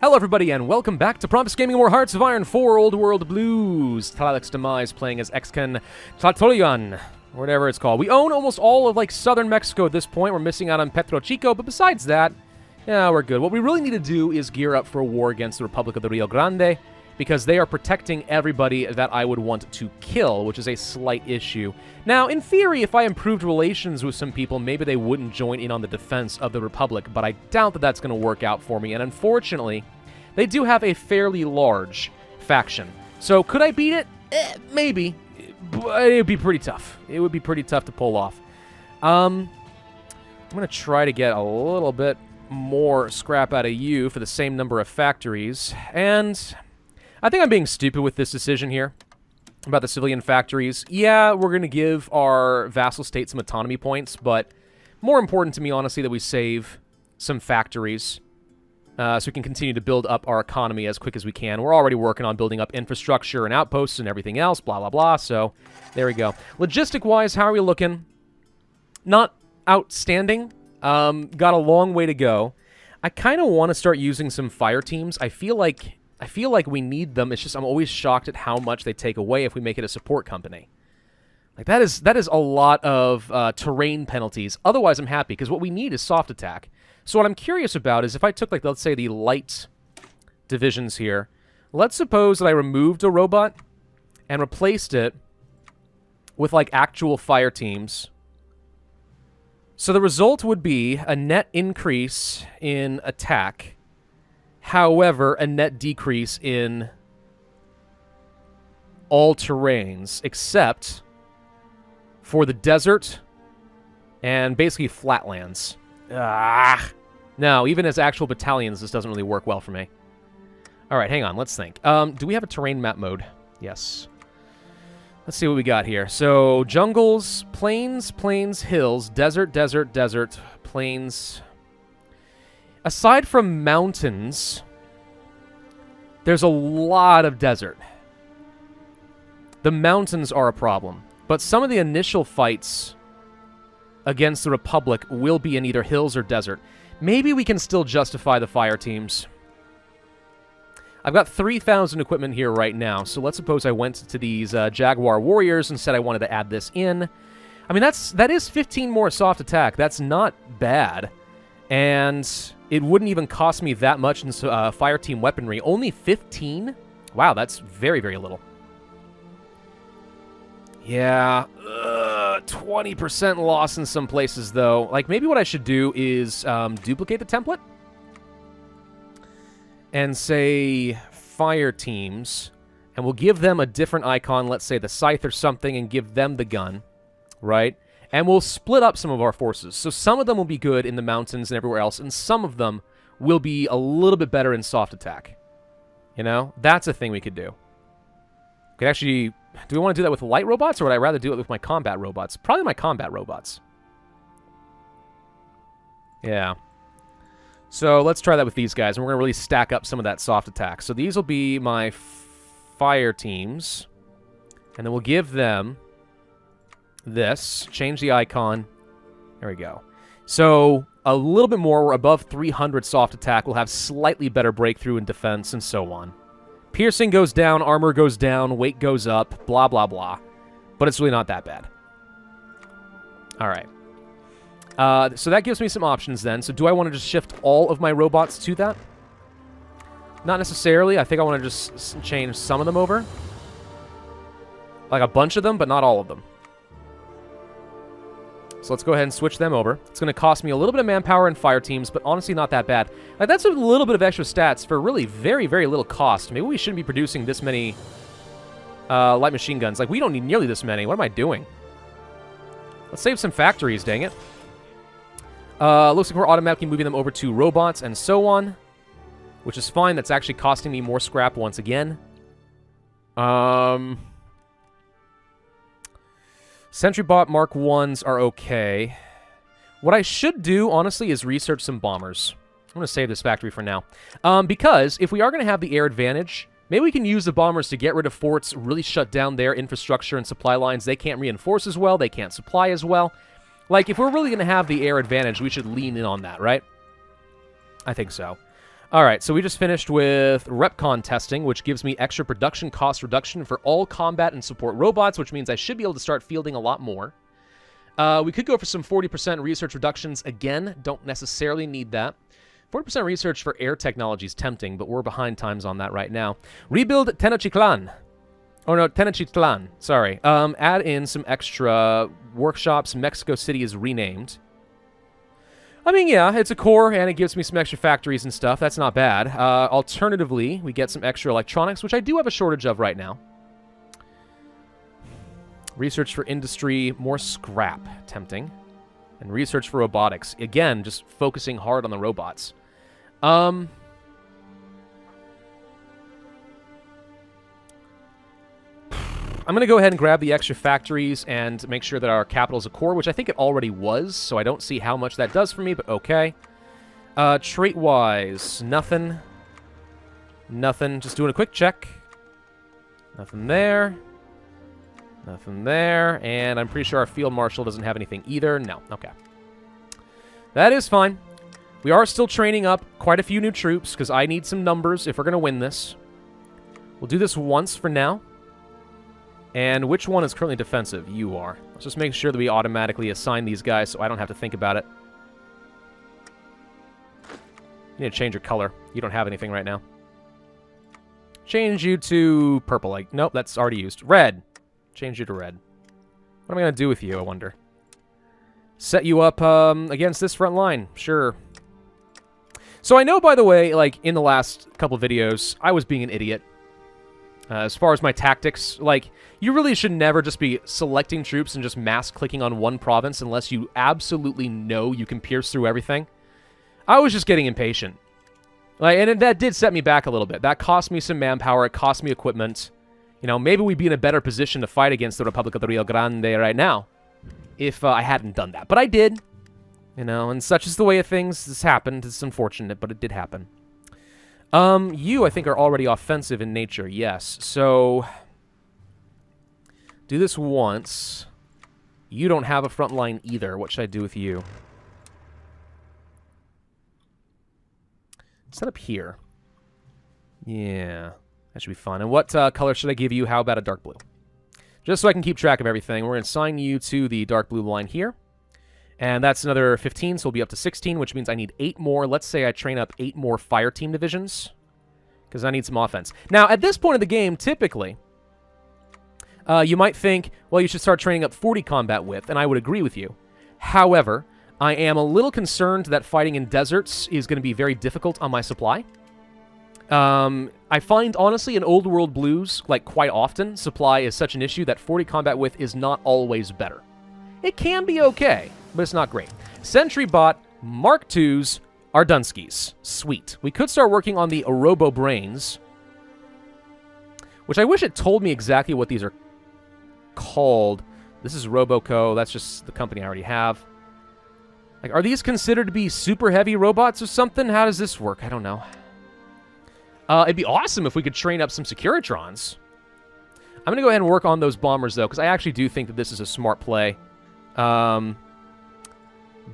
Hello everybody and welcome back to Pravus Gaming More Hearts of Iron 4 Old World Blues. Tlaloc Demise playing as Ex-Con Tlalocan, whatever it's called. We own almost all of southern Mexico at this point. We're missing out on Petro Chico, but besides that, yeah, we're good. What we really need to do is gear up for a war against the Republic of the Rio Grande, because they are protecting everybody that I would want to kill, which is a slight issue. Now, in theory, if I improved relations with some people, maybe they wouldn't join in on the defense of the Republic, but I doubt that that's going to work out for me, and unfortunately, they do have a fairly large faction. So, could I beat it? Maybe, but it would be pretty tough. It would be pretty tough to pull off. I'm going to try to get a little bit more scrap out of you for the same number of factories, and I think I'm being stupid with this decision here about the civilian factories. Yeah, we're going to give our vassal state some autonomy points, but more important to me, honestly, that we save some factories so we can continue to build up our economy as quick as we can. We're already working on building up infrastructure and outposts and everything else, blah, blah, blah, so there we go. Logistic-wise, how are we looking? Not outstanding. Got a long way to go. I kind of want to start using some fire teams. I feel like we need them. It's just I'm always shocked at how much they take away if we make it a support company. Like, that is a lot of terrain penalties. Otherwise, I'm happy, because what we need is soft attack. So what I'm curious about is if I took, let's say, the light divisions here. Let's suppose that I removed a robot and replaced it with, actual fire teams. So the result would be a net increase in attack. However, a net decrease in all terrains, except for the desert and basically flatlands. No, even as actual battalions, this doesn't really work well for me. All right, hang on, let's think. Do we have a terrain map mode? Yes. Let's see what we got here. So, jungles, plains, hills, desert, plains. Aside from mountains, there's a lot of desert. The mountains are a problem, but some of the initial fights against the Republic will be in either hills or desert. Maybe we can still justify the fire teams. I've got 3,000 equipment here right now, so let's suppose I went to these Jaguar Warriors and said I wanted to add this in. I mean, that is 15 more soft attack. That's not bad. And it wouldn't even cost me that much in fire team weaponry. Only 15? Wow, that's very, very little. Yeah, 20% loss in some places, though. Maybe what I should do is duplicate the template and say fire teams, and we'll give them a different icon, let's say the scythe or something, and give them the gun, right? And we'll split up some of our forces. So some of them will be good in the mountains and everywhere else, and some of them will be a little bit better in soft attack. You know? That's a thing we could do. We could actually... Do we want to do that with light robots, or would I rather do it with my combat robots? Probably my combat robots. Yeah. So let's try that with these guys, and we're going to really stack up some of that soft attack. So these will be my fire teams, and then we'll give them this. Change the icon. There we go. So a little bit more. We're above 300 soft attack. We'll have slightly better breakthrough in defense, and so on. Piercing goes down, armor goes down, weight goes up, blah, blah, blah. But it's really not that bad. All right. So that gives me some options then. So do I want to just shift all of my robots to that? Not necessarily. I think I want to just change some of them over. Like a bunch of them, but not all of them. So let's go ahead and switch them over. It's going to cost me a little bit of manpower and fire teams, but honestly not that bad. That's a little bit of extra stats for really very, very little cost. Maybe we shouldn't be producing this many light machine guns. We don't need nearly this many. What am I doing? Let's save some factories, dang it. Looks like we're automatically moving them over to robots and so on, which is fine. That's actually costing me more scrap once again. Sentry bot Mark 1s are okay. What I should do, honestly, is research some bombers. I'm going to save this factory for now. Because if we are going to have the air advantage, maybe we can use the bombers to get rid of forts, really shut down their infrastructure and supply lines. They can't reinforce as well. They can't supply as well. If we're really going to have the air advantage, we should lean in on that, right? I think so. All right, so we just finished with RepCon testing, which gives me extra production cost reduction for all combat and support robots, which means I should be able to start fielding a lot more. We could go for some 40% research reductions. Again, don't necessarily need that. 40% research for air technology is tempting, but we're behind times on that right now. Rebuild Tenochtitlan. Oh no, Tenochtitlan, sorry. Add in some extra workshops. Mexico City is renamed. I mean, yeah, it's a core, and it gives me some extra factories and stuff. That's not bad. Alternatively, we get some extra electronics, which I do have a shortage of right now. Research for industry, more scrap, tempting. And research for robotics. Again, just focusing hard on the robots. I'm going to go ahead and grab the extra factories and make sure that our capital is a core, which I think it already was, so I don't see how much that does for me, but okay. Trait-wise, nothing. Nothing. Just doing a quick check. Nothing there. Nothing there. And I'm pretty sure our field marshal doesn't have anything either. No. Okay. That is fine. We are still training up quite a few new troops, because I need some numbers if we're going to win this. We'll do this once for now. And which one is currently defensive? You are. Let's just make sure that we automatically assign these guys so I don't have to think about it. You need to change your color. You don't have anything right now. Change you to purple. Like, nope, that's already used. Red. Change you to red. What am I going to do with you, I wonder? Set you up against this front line. Sure. So I know, by the way, like, in the last couple videos, I was being an idiot. As far as my tactics, like, you really should never just be selecting troops and just mass-clicking on one province unless you absolutely know you can pierce through everything. I was just getting impatient. Like, and that did set me back a little bit. That cost me some manpower, it cost me equipment. You know, maybe we'd be in a better position to fight against the Republic of the Rio Grande right now if I hadn't done that. But I did. You know, and such is the way of things. This happened. It's unfortunate, but it did happen. You, I think, are already offensive in nature, yes. So, do this once. You don't have a front line either. What should I do with you? Set up here. Yeah, that should be fun. And what color should I give you? How about a dark blue? Just so I can keep track of everything, we're going to assign you to the dark blue line here. And that's another 15, so we'll be up to 16, which means I need 8 more. Let's say I train up 8 more fire team divisions, because I need some offense. Now, at this point of the game, typically, you might think, well, you should start training up 40 combat width, and I would agree with you. However, I am a little concerned that fighting in deserts is going to be very difficult on my supply. I find, honestly, in Old World Blues, like, quite often, supply is such an issue that 40 combat width is not always better. It can be okay, but it's not great. Sentry bot, Mark IIs, Ardunskis. Sweet. We could start working on the Orobo Brains, which I wish it told me exactly what these are called. This is Roboco. That's just the company I already have. Like, are these considered to be super heavy robots or something? How does this work? I don't know. It'd be awesome if we could train up some Securitrons. I'm going to go ahead and work on those bombers, though, because I actually do think that this is a smart play.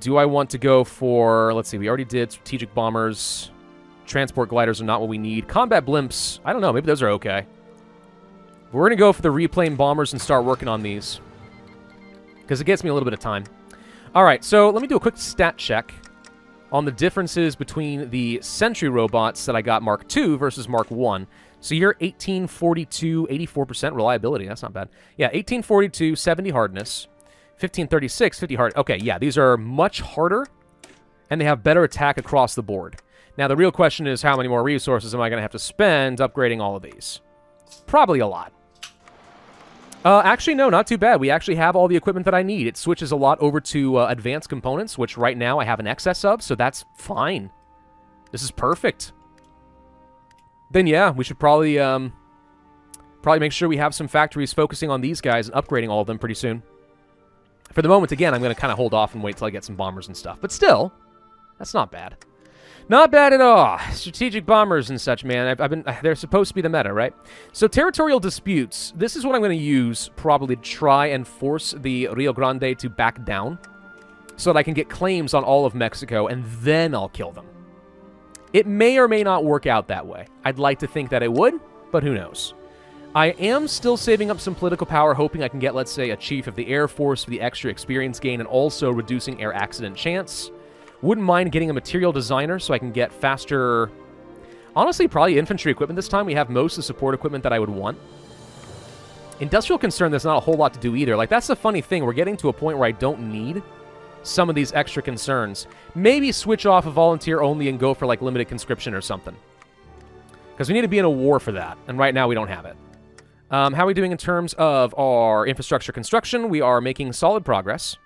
Do I want to go for... Let's see, we already did strategic bombers. Transport gliders are not what we need. Combat blimps, I don't know, maybe those are okay. But we're going to go for the replane bombers and start working on these, because it gets me a little bit of time. All right, so let me do a quick stat check on the differences between the sentry robots that I got Mark II versus Mark I. So you're 1842, 84% reliability. That's not bad. Yeah, 1842, 70 hardness. 1536, 50 hard. Okay, yeah, these are much harder, and they have better attack across the board. Now, the real question is, how many more resources am I going to have to spend upgrading all of these? Probably a lot. Actually, no, not too bad. We actually have all the equipment that I need. It switches a lot over to advanced components, which right now I have an excess of, so that's fine. This is perfect. Then, yeah, we should probably make sure we have some factories focusing on these guys and upgrading all of them pretty soon. For the moment, again, I'm going to kind of hold off and wait till I get some bombers and stuff. But still, that's not bad. Not bad at all. Strategic bombers and such, man. They're supposed to be the meta, right? So, Territorial Disputes. This is what I'm going to use, probably, to try and force the Rio Grande to back down, so that I can get claims on all of Mexico, and then I'll kill them. It may or may not work out that way. I'd like to think that it would, but who knows. I am still saving up some political power, hoping I can get, let's say, a Chief of the Air Force for the extra experience gain and also reducing air accident chance. Wouldn't mind getting a material designer so I can get faster... Honestly, probably infantry equipment this time. We have most of the support equipment that I would want. Industrial concern, there's not a whole lot to do either. Like, that's the funny thing. We're getting to a point where I don't need some of these extra concerns. Maybe switch off a volunteer only and go for, like, limited conscription or something. Because we need to be in a war for that. And right now, we don't have it. How are we doing in terms of our infrastructure construction? We are making solid progress.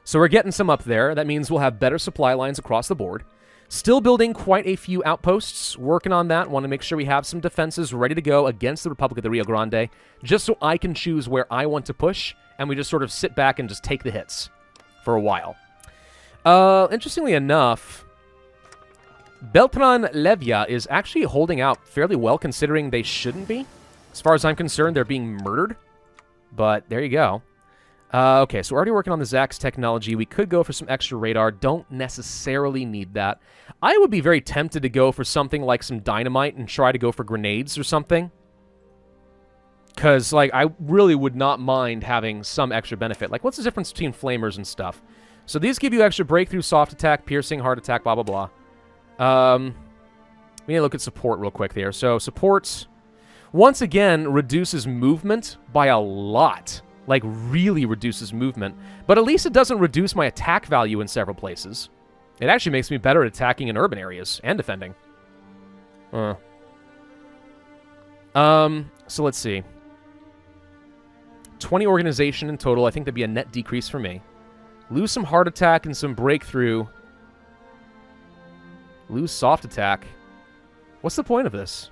So we're getting some up there. That means we'll have better supply lines across the board. Still building quite a few outposts. Working on that. Want to make sure we have some defenses ready to go against the Republic of the Rio Grande. Just so I can choose where I want to push. And we just sort of sit back and just take the hits for a while. Interestingly enough, Beltran Levia is actually holding out fairly well considering they shouldn't be. As far as I'm concerned, they're being murdered. But there you go. Okay, so we're already working on the Zax technology. We could go for some extra radar. Don't necessarily need that. I would be very tempted to go for something like some dynamite and try to go for grenades or something. Because, like, I really would not mind having some extra benefit. Like, what's the difference between flamers and stuff? So these give you extra breakthrough, soft attack, piercing, hard attack, blah, blah, blah. We need to look at support real quick there. So support, once again, reduces movement by a lot. Like, really reduces movement. But at least it doesn't reduce my attack value in several places. It actually makes me better at attacking in urban areas and defending. So let's see. 20 organization in total. I think that'd be a net decrease for me. Lose some hard attack and some breakthrough. Lose soft attack. What's the point of this?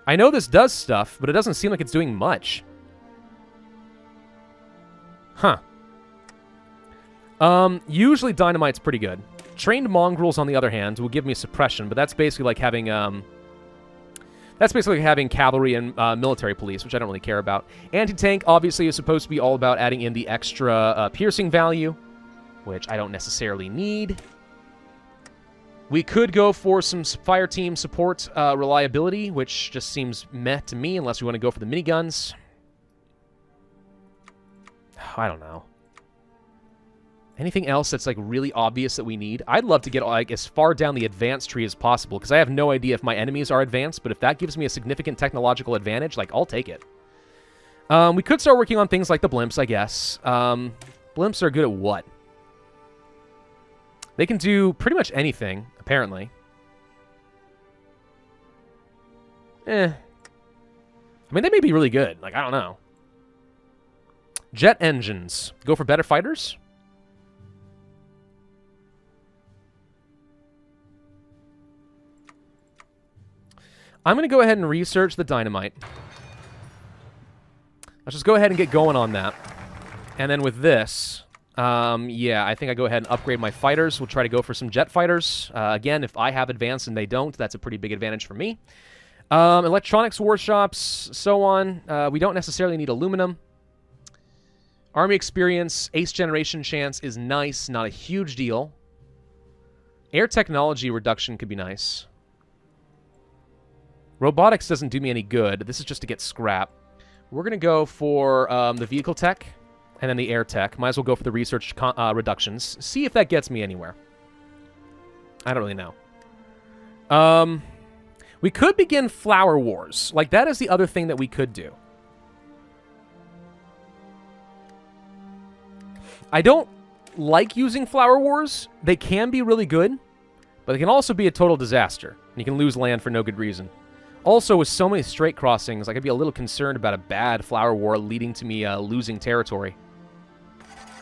I know this does stuff, but it doesn't seem like it's doing much. Huh. Usually dynamite's pretty good. Trained mongrels, on the other hand, will give me suppression, but that's basically like having, cavalry and military police, which I don't really care about. Anti-tank, obviously, is supposed to be all about adding in the extra piercing value, which I don't necessarily need. We could go for some fire team support reliability, which just seems meh to me, unless we want to go for the miniguns. I don't know. Anything else that's, like, really obvious that we need? I'd love to get, like, as far down the advanced tree as possible, because I have no idea if my enemies are advanced, but if that gives me a significant technological advantage, like, I'll take it. We could start working on things like the blimps, I guess. Blimps are good at what? They can do pretty much anything, apparently. I mean, they may be really good. Like, I don't know. Jet engines. Go for better fighters? I'm going to go ahead and research the dynamite. Let's just go ahead and get going on that. And then with this, yeah, I think I go ahead and upgrade my fighters. We'll try to go for some jet fighters. Again, if I have advanced and they don't, that's a pretty big advantage for me. Electronics workshops, so on. We don't necessarily need aluminum. Army experience, ace generation chance is nice, not a huge deal. Air technology reduction could be nice. Robotics doesn't do me any good. This is just to get scrap. We're going to go for the vehicle tech and then the air tech. Might as well go for the research reductions. See if that gets me anywhere. I don't really know. We could begin flower wars. Like, that is the other thing that we could do. I don't like using flower wars. They can be really good, but they can also be a total disaster. You can lose land for no good reason. Also, with so many straight crossings, I could be a little concerned about a bad flower war leading to me losing territory.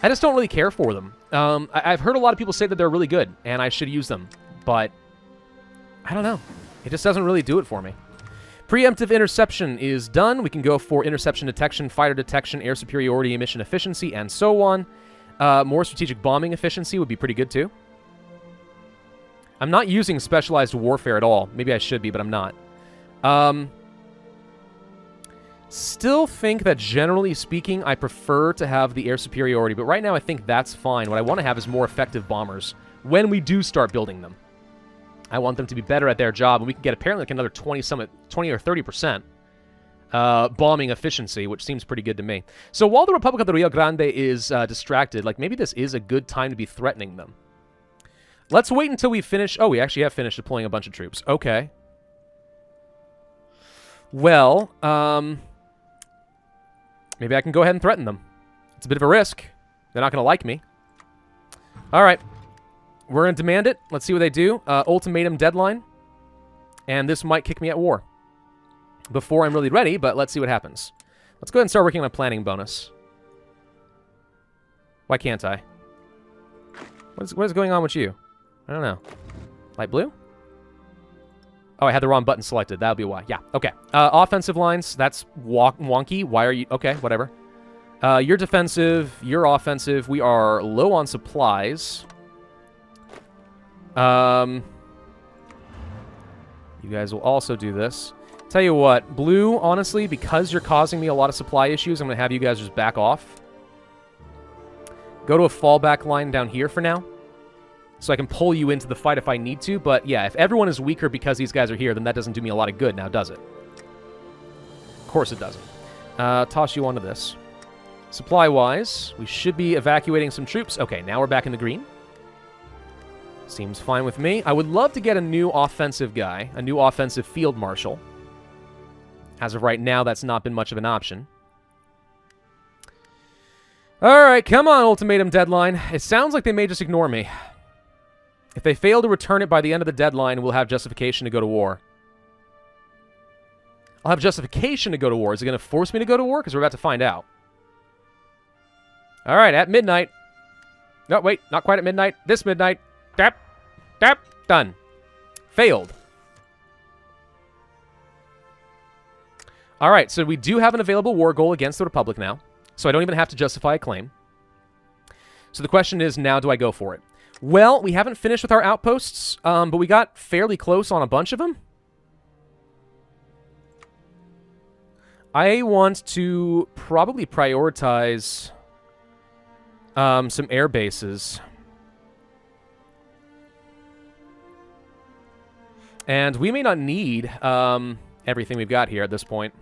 I just don't really care for them. I've heard a lot of people say that they're really good, and I should use them, but I don't know. It just doesn't really do it for me. Preemptive interception is done. We can go for interception detection, fighter detection, air superiority, emission efficiency, and so on. More strategic bombing efficiency would be pretty good, too. I'm not using specialized warfare at all. Maybe I should be, but I'm not. Still think that, generally speaking, I prefer to have the air superiority, but right now I think that's fine. What I want to have is more effective bombers when we do start building them. I want them to be better at their job, and we can get apparently like another 20 or 30% bombing efficiency, which seems pretty good to me. So while the Republic of the Rio Grande is distracted, like maybe this is a good time to be threatening them. Let's wait until we finish. Oh, we actually have finished deploying a bunch of troops. Okay. Well, maybe I can go ahead and threaten them. It's a bit of a risk. They're not going to like me. All right. We're going to demand it. Let's see what they do. Ultimatum deadline. And this might kick me at war before I'm really ready, but let's see what happens. Let's go ahead and start working on a planning bonus. Why can't I? What is going on with you? I don't know. Light blue? Oh, I had the wrong button selected. That'll be why. Yeah, okay. Offensive lines, that's wonky. Why are you... Okay, whatever. You're defensive. You're offensive. We are low on supplies. You guys will also do this. Tell you what, blue, honestly, because you're causing me a lot of supply issues, I'm going to have you guys just back off. Go to a fallback line down here for now, so I can pull you into the fight if I need to. But yeah, if everyone is weaker because these guys are here, then that doesn't do me a lot of good now, does it? Of course it doesn't. Toss you onto this. Supply-wise, we should be evacuating some troops. Okay, now we're back in the green. Seems fine with me. I would love to get a new offensive guy, a new offensive field marshal. As of right now, that's not been much of an option. All right, come on, ultimatum deadline. It sounds like they may just ignore me. If they fail to return it by the end of the deadline, we'll have justification to go to war. I'll have justification to go to war. Is it going to force me to go to war? Because we're about to find out. All right, at midnight. No, wait, not quite at midnight. This midnight. Tap, tap, done. Failed. All right, so we do have an available war goal against the Republic now, so I don't even have to justify a claim. So the question is, now do I go for it? Well, we haven't finished with our outposts, but we got fairly close on a bunch of them. I want to probably prioritize some air bases. And we may not need everything we've got here at this point.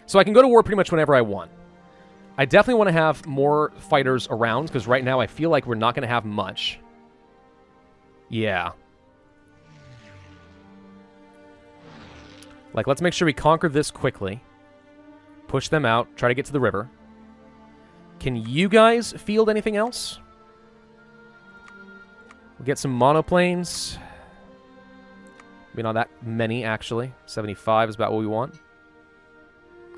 So I can go to war pretty much whenever I want. I definitely want to have more fighters around, because right now I feel like we're not going to have much. Yeah. Like, let's make sure we conquer this quickly. Push them out. Try to get to the river. Can you guys field anything else? We'll get some monoplanes. Maybe not that many, actually. 75 is about what we want.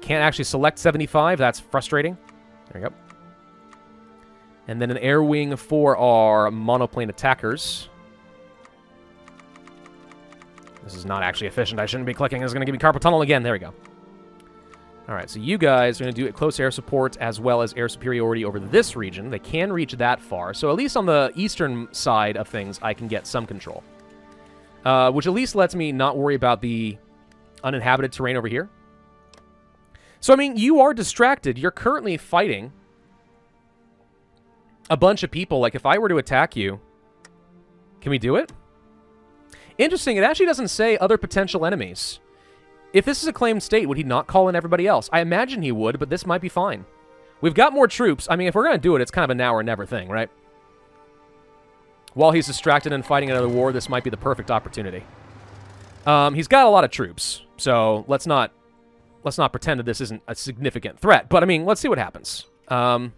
Can't actually select 75. That's frustrating. There we go. And then an air wing for our monoplane attackers. This is not actually efficient. I shouldn't be clicking. It's going to give me carpal tunnel again. There we go. All right, so you guys are going to do close air support as well as air superiority over this region. They can reach that far. So at least on the eastern side of things, I can get some control. Which at least lets me not worry about the uninhabited terrain over here. So, I mean, you are distracted. You're currently fighting a bunch of people. Like, if I were to attack you, can we do it? Interesting. It actually doesn't say other potential enemies. If this is a claimed state, would he not call in everybody else? I imagine he would, but this might be fine. We've got more troops. I mean, if we're going to do it, it's kind of a now or never thing, right? While he's distracted and fighting another war, this might be the perfect opportunity. He's got a lot of troops, so let's not pretend that this isn't a significant threat. But, I mean, let's see what happens. All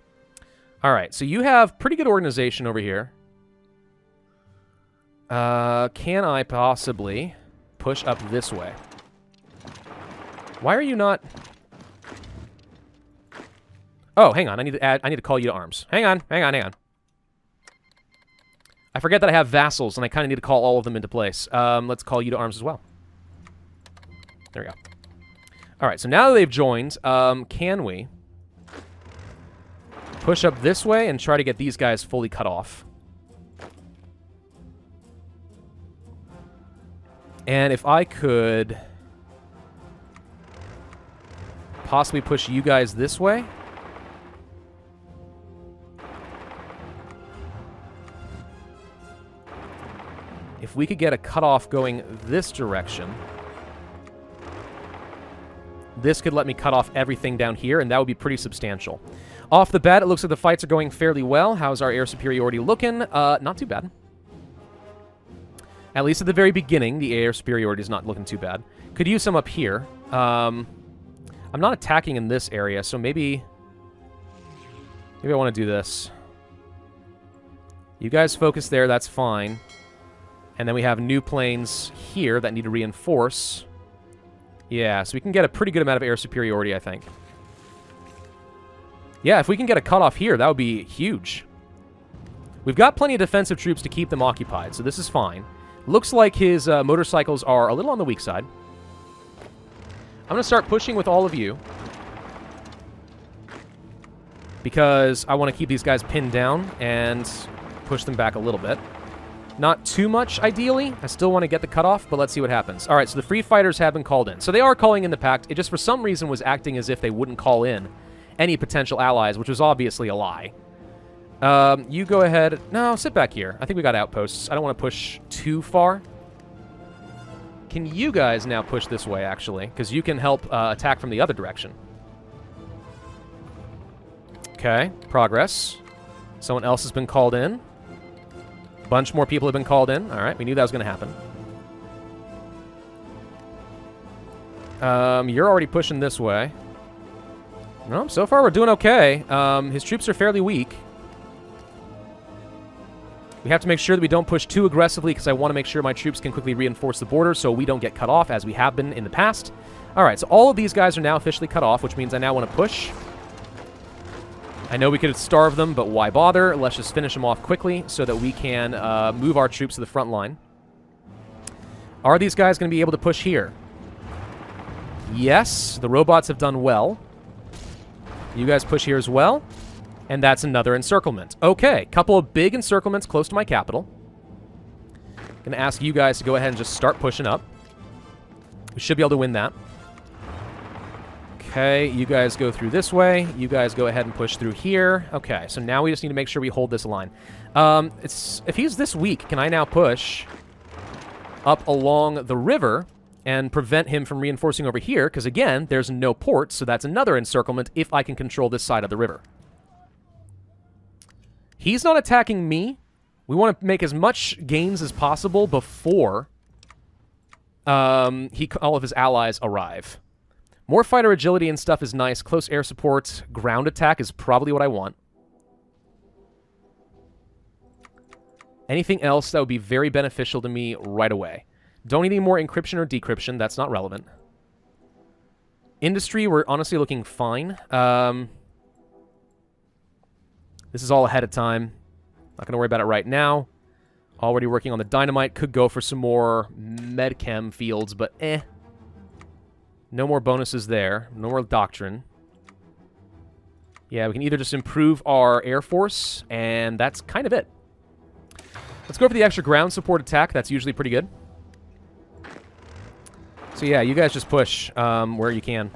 right, so you have pretty good organization over here. Can I possibly push up this way? Why are you not... Oh, hang on. I need to call you to arms. Hang on. I forget that I have vassals, and I kind of need to call all of them into place. Let's call you to arms as well. There we go. All right, so now that they've joined, can we push up this way and try to get these guys fully cut off? And if I could possibly push you guys this way. If if we could get a cutoff going this direction, this could let me cut off everything down here, and that would be pretty substantial. Off the bat, it looks like the fights are going fairly well. How's our air superiority looking? Not too bad. At least at the very beginning, the air superiority is not looking too bad. Could use some up here. I'm not attacking in this area, so maybe I want to do this. You guys focus there, that's fine. And then we have new planes here that need to reinforce. Yeah, so we can get a pretty good amount of air superiority, I think. Yeah, if we can get a cutoff here, that would be huge. We've got plenty of defensive troops to keep them occupied, so this is fine. Looks like his motorcycles are a little on the weak side. I'm going to start pushing with all of you, because I want to keep these guys pinned down and push them back a little bit. Not too much, ideally. I still want to get the cutoff, but let's see what happens. All right, so the free fighters have been called in. So they are calling in the pact. It just, for some reason, was acting as if they wouldn't call in any potential allies, which was obviously a lie. You go ahead. No, sit back here. I think we got outposts. I don't want to push too far. Can you guys now push this way, actually? Because you can help attack from the other direction. Okay, progress. Someone else has been called in. A bunch more people have been called in. All right, we knew that was going to happen. You're already pushing this way. No, so far we're doing okay. His troops are fairly weak. We have to make sure that we don't push too aggressively because I want to make sure my troops can quickly reinforce the border so we don't get cut off as we have been in the past. All right, so all of these guys are now officially cut off, which means I now want to push. I know we could starve them, but why bother? Let's just finish them off quickly so that we can move our troops to the front line. Are these guys going to be able to push here? Yes, the robots have done well. You guys push here as well. And that's another encirclement. Okay, couple of big encirclements close to my capital. Gonna ask you guys to go ahead and just start pushing up. We should be able to win that. Okay, you guys go through this way. You guys go ahead and push through here. Okay, so now we just need to make sure we hold this line. If he's this weak, can I now push up along the river and prevent him from reinforcing over here? Because again, there's no port, so that's another encirclement if I can control this side of the river. He's not attacking me. We want to make as much gains as possible before all of his allies arrive. More fighter agility and stuff is nice. Close air support, ground attack is probably what I want. Anything else that would be very beneficial to me right away. Don't need any more encryption or decryption. That's not relevant. Industry, we're honestly looking fine. This is all ahead of time. Not going to worry about it right now. Already working on the dynamite. Could go for some more medchem fields, but eh. No more bonuses there. No more doctrine. Yeah, we can either just improve our Air Force, and that's kind of it. Let's go for the extra ground support attack. That's usually pretty good. So yeah, you guys just push where you can.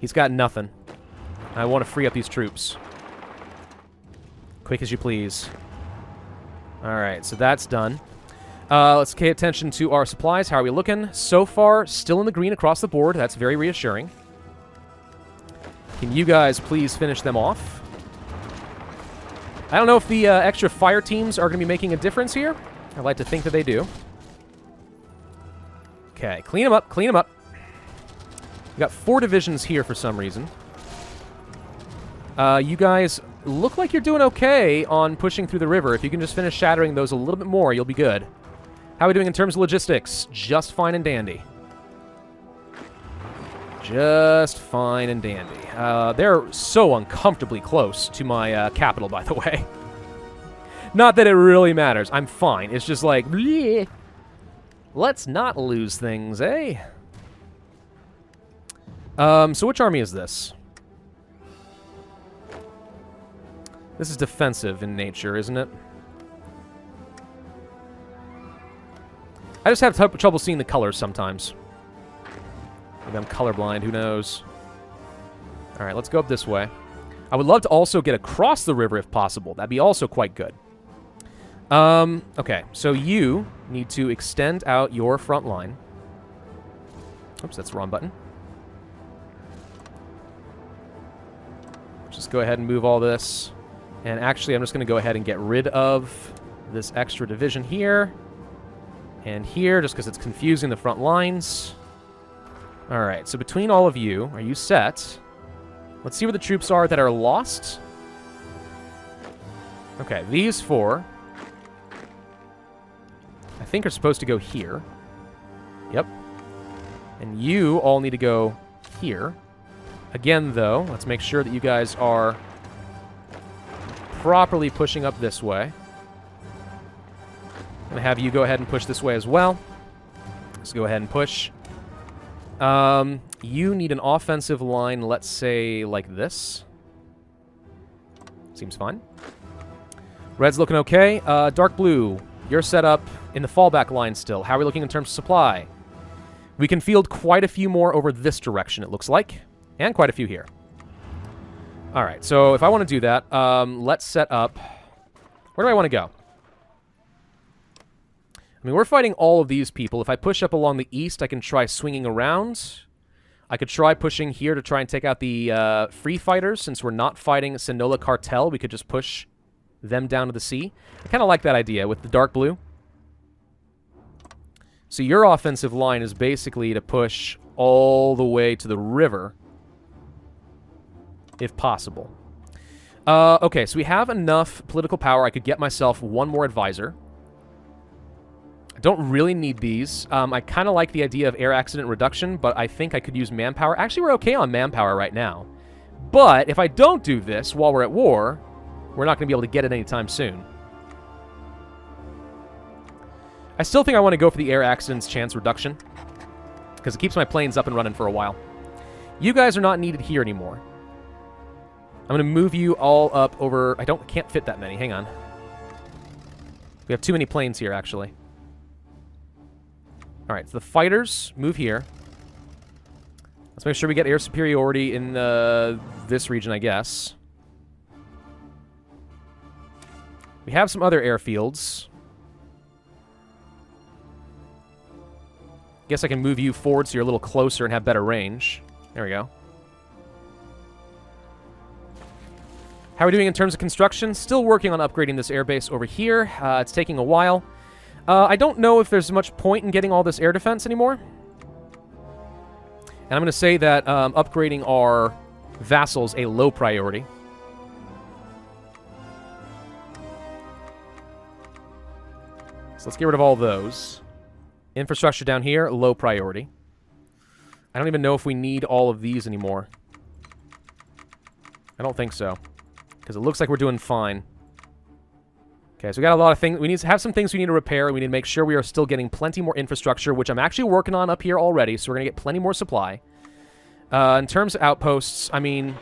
He's got nothing. I want to free up these troops. Quick as you please. Alright, so that's done. Let's pay attention to our supplies. How are we looking? So far, still in the green across the board. That's very reassuring. Can you guys please finish them off? I don't know if the extra fire teams are going to be making a difference here. I'd like to think that they do. Okay, clean them up, clean them up. We've got 4 divisions here for some reason. You guys look like you're doing okay on pushing through the river. If you can just finish shattering those a little bit more, you'll be good. How are we doing in terms of logistics? Just fine and dandy. Just fine and dandy. They're so uncomfortably close to my capital, by the way. Not that it really matters. I'm fine. It's just like, bleh. Let's not lose things, eh? So which army is this? This is defensive in nature, isn't it? I just have trouble seeing the colors sometimes. Maybe I'm colorblind, who knows? Alright, let's go up this way. I would love to also get across the river if possible. That'd be also quite good. Okay, so you need to extend out your front line. Oops, that's the wrong button. Just go ahead and move all this. And actually, I'm just going to go ahead and get rid of this extra division here. And here, just because it's confusing the front lines. Alright, so between all of you, are you set? Let's see where the troops are that are lost. Okay, these 4, I think, are supposed to go here. Yep. And you all need to go here. Again, though, let's make sure that you guys are properly pushing up this way. I'm going to have you go ahead and push this way as well. Let's go ahead and push. You need an offensive line, let's say, like this. Seems fine. Red's looking okay. Dark blue, you're set up in the fallback line still. How are we looking in terms of supply? We can field quite a few more over this direction, it looks like. And quite a few here. Alright, so if I want to do that, let's set up... Where do I want to go? I mean, we're fighting all of these people. If I push up along the east, I can try swinging around. I could try pushing here to try and take out the free fighters. Since we're not fighting Sinnola Cartel, we could just push them down to the sea. I kind of like that idea with the dark blue. So your offensive line is basically to push all the way to the river, if possible. Okay, so we have enough political power. I could get myself one more advisor. I don't really need these. I kind of like the idea of air accident reduction, but I think I could use manpower. Actually, we're okay on manpower right now. But if I don't do this while we're at war, we're not going to be able to get it anytime soon. I still think I want to go for the air accidents chance reduction, because it keeps my planes up and running for a while. You guys are not needed here anymore. I'm going to move you all up over... I can't fit that many. Hang on. We have too many planes here, actually. Alright, so the fighters move here. Let's make sure we get air superiority in this region, I guess. We have some other airfields. Guess I can move you forward so you're a little closer and have better range. There we go. How are we doing in terms of construction? Still working on upgrading this airbase over here. It's taking a while. I don't know if there's much point in getting all this air defense anymore. And I'm going to say that upgrading our vassals a low priority. So let's get rid of all those. Infrastructure down here, low priority. I don't even know if we need all of these anymore. I don't think so. Because it looks like we're doing fine. Okay, so we got a lot of things. We need to have some things we need to repair. We need to make sure we are still getting plenty more infrastructure, which I'm actually working on up here already, so we're going to get plenty more supply. In terms of outposts, I mean,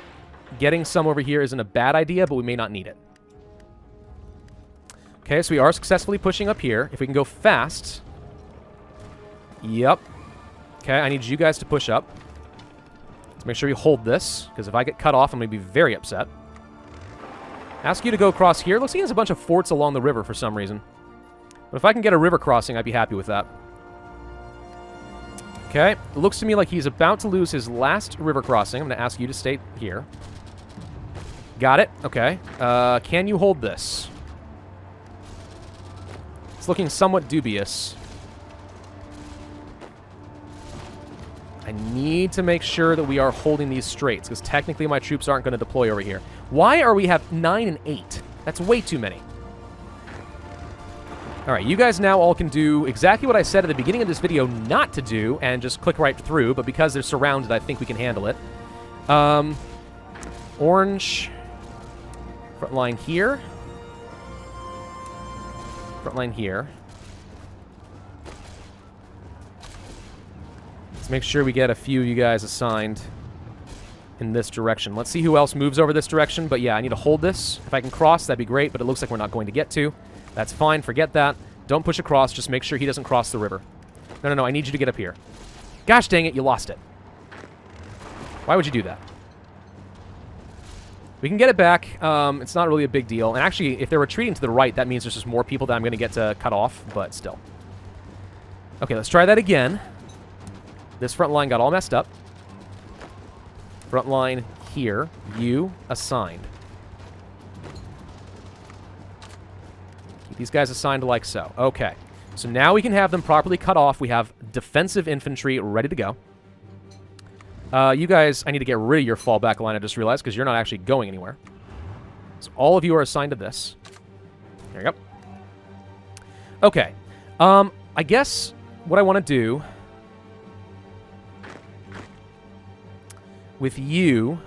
getting some over here isn't a bad idea, but we may not need it. Okay, so we are successfully pushing up here. If we can go fast... Yep. Okay, I need you guys to push up. Let's make sure we hold this, because if I get cut off, I'm going to be very upset. Ask you to go across here. Looks like there's a bunch of forts along the river for some reason. But if I can get a river crossing, I'd be happy with that. Okay, it looks to me like he's about to lose his last river crossing. I'm going to ask you to stay here. Got it. Okay. Can you hold this? It's looking somewhat dubious. I need to make sure that we are holding these straits, because technically my troops aren't going to deploy over here. Why are we have 9 and 8? That's way too many. Alright, you guys now all can do exactly what I said at the beginning of this video not to do, and just click right through, but because they're surrounded, I think we can handle it. Orange. Front line here. Front line here. Make sure we get a few of you guys assigned in this direction. Let's see who else moves over this direction. But yeah, I need to hold this. If I can cross, that'd be great, but it looks like we're not going to get to. That's fine. Forget that. Don't push across. Just make sure he doesn't cross the river. No, I need you to get up here. Gosh dang it, you lost it. Why would you do that? We can get it back. It's not really a big deal. And actually, if they're retreating to the right, that means there's just more people that I'm going to get to cut off, but still. Okay, let's try that again. This front line got all messed up. Front line here. You assigned. Keep these guys assigned like so. Okay. So now we can have them properly cut off. We have defensive infantry ready to go. You guys, I need to get rid of your fallback line, I just realized, because you're not actually going anywhere. So all of you are assigned to this. There you go. Okay. I guess what I want to do with you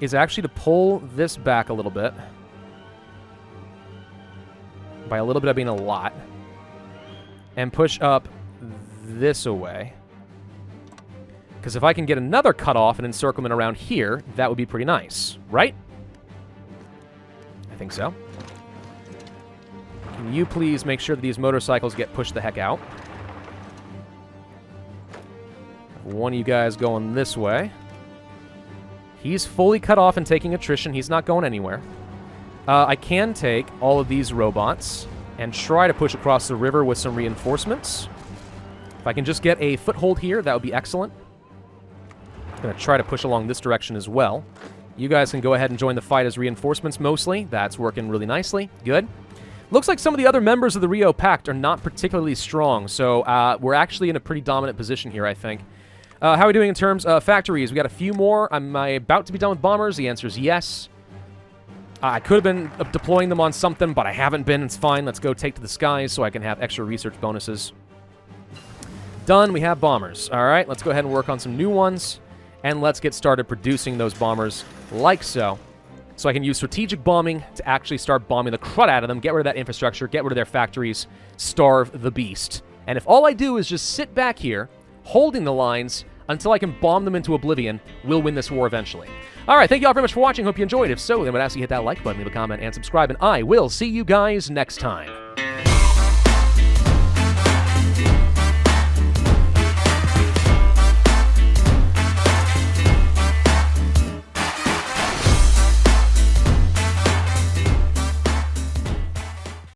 is actually to pull this back a little bit. By a little bit, I mean a lot. And push up this away. Because if I can get another cutoff and encirclement around here, that would be pretty nice, right? I think so. Can you please make sure that these motorcycles get pushed the heck out? One of you guys going this way. He's fully cut off and taking attrition. He's not going anywhere. I can take all of these robots and try to push across the river with some reinforcements. If I can just get a foothold here, that would be excellent. I'm going to try to push along this direction as well. You guys can go ahead and join the fight as reinforcements mostly. That's working really nicely. Good. Looks like some of the other members of the Rio Pact are not particularly strong, so we're actually in a pretty dominant position here, I think. How are we doing in terms of factories? We got a few more. Am I about to be done with bombers? The answer is yes. I could have been deploying them on something, but I haven't been. It's fine. Let's go take to the skies so I can have extra research bonuses. Done. We have bombers. All right, let's go ahead and work on some new ones. And let's get started producing those bombers like so. So I can use strategic bombing to actually start bombing the crud out of them, get rid of that infrastructure, get rid of their factories, starve the beast. And if all I do is just sit back here, holding the lines until I can bomb them into oblivion, we'll win this war eventually. All right, thank you all very much for watching. Hope you enjoyed. If so, then I would ask you to hit that like button, leave a comment, and subscribe. And I will see you guys next time.